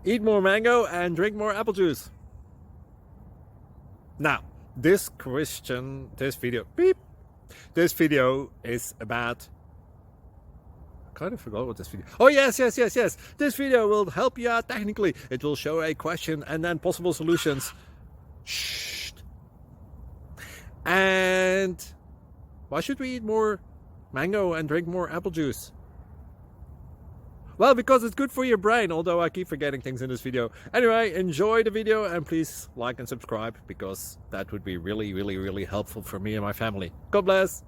Eat more mango and drink more apple juice. Now, this video is about, I kind of forgot what this video. Oh, yes. This video will help you out technically. It will show a question and then possible solutions. Shh. And why should we eat more mango and drink more apple juice? Well, because it's good for your brain, although I keep forgetting things in this video. Anyway, enjoy the video and please like and subscribe, because that would be really helpful for me and my family. God bless!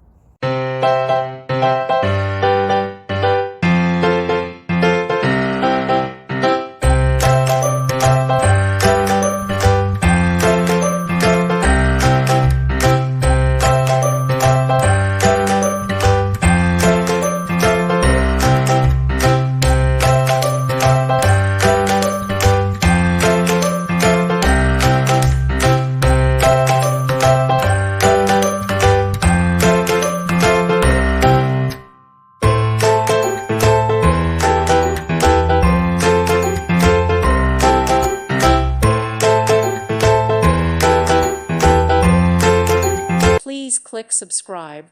Please click subscribe.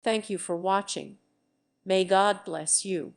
Thank you for watching. May God bless you.